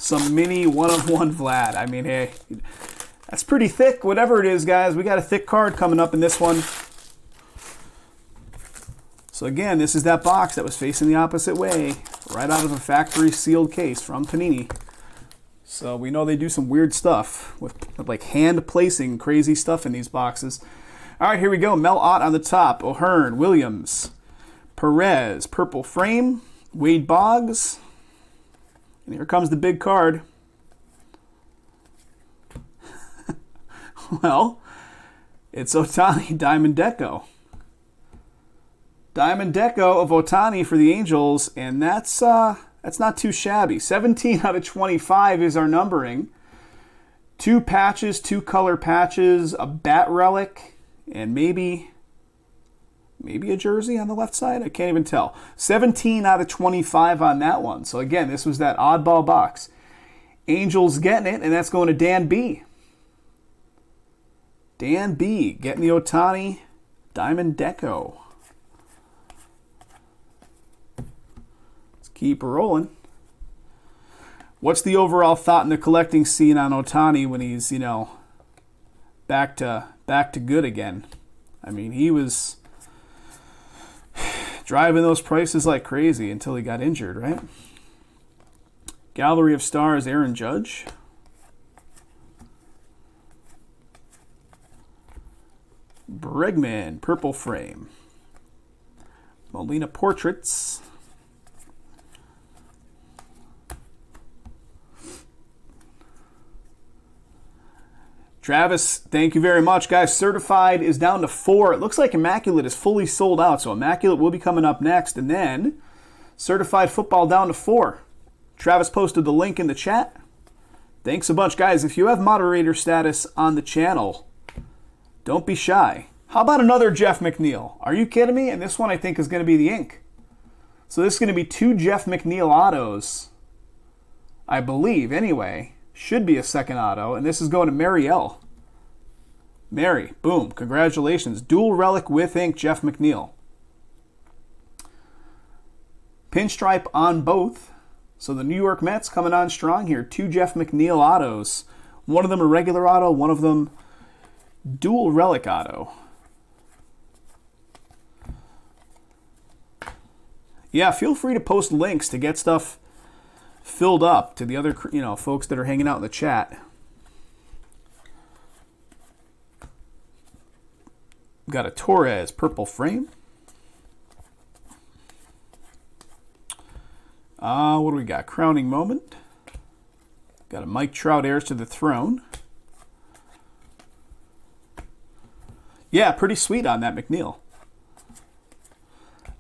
Some mini one-of-one Vlad. I mean, hey, that's pretty thick. Whatever it is, guys, we got a thick card coming up in this one. So again, this is that box that was facing the opposite way, right out of a factory sealed case from Panini. So we know they do some weird stuff with like hand placing crazy stuff in these boxes. All right, here we go. Mel Ott on the top. O'Hearn, Williams, Perez, purple frame, Wade Boggs. And here comes the big card. Well, it's Ohtani, Diamond Deco. Diamond Deco of Ohtani for the Angels, and that's not too shabby. 17 out of 25 is our numbering. 2 patches, 2 color patches, a bat relic, and maybe a jersey on the left side. I can't even tell. 17 out of 25 on that one. So again, this was that oddball box. Angels getting it, and that's going to Dan B. Dan B getting the Ohtani Diamond Deco. Let's keep rolling. What's the overall thought in the collecting scene on Ohtani when he's, back to good again? I mean, he was driving those prices like crazy until he got injured, right? Gallery of Stars, Aaron Judge. Bregman, purple frame. Molina Portraits. Travis, thank you very much. Guys, Certified is down to 4. It looks like Immaculate is fully sold out, so Immaculate will be coming up next. And then Certified Football down to 4. Travis posted the link in the chat. Thanks a bunch. Guys, if you have moderator status on the channel, Don't be shy. How about another Jeff McNeil? Are you kidding me? And this one I think is going to be the ink. So this is going to be 2 Jeff McNeil autos. I believe, anyway. Should be a second auto. And this is going to Mary L. Mary, boom. Congratulations. Dual relic with ink, Jeff McNeil. Pinstripe on both. So the New York Mets coming on strong here. 2 Jeff McNeil autos. One of them a regular auto, one of them dual relic auto. Yeah, feel free to post links to get stuff filled up to the other, folks that are hanging out in the chat. Got a Torres purple frame. What do we got? Crowning moment. Got a Mike Trout heirs to the throne. Yeah, pretty sweet on that McNeil.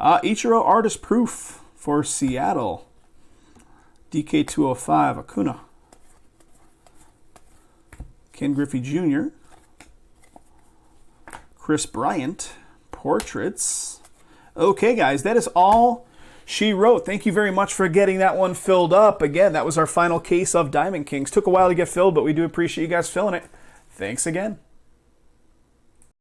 Ichiro artist proof for Seattle. DK205 Acuna. Ken Griffey Jr. Chris Bryant. Portraits. Okay, guys, that is all she wrote. Thank you very much for getting that one filled up. Again, that was our final case of Diamond Kings. Took a while to get filled, but we do appreciate you guys filling it. Thanks again.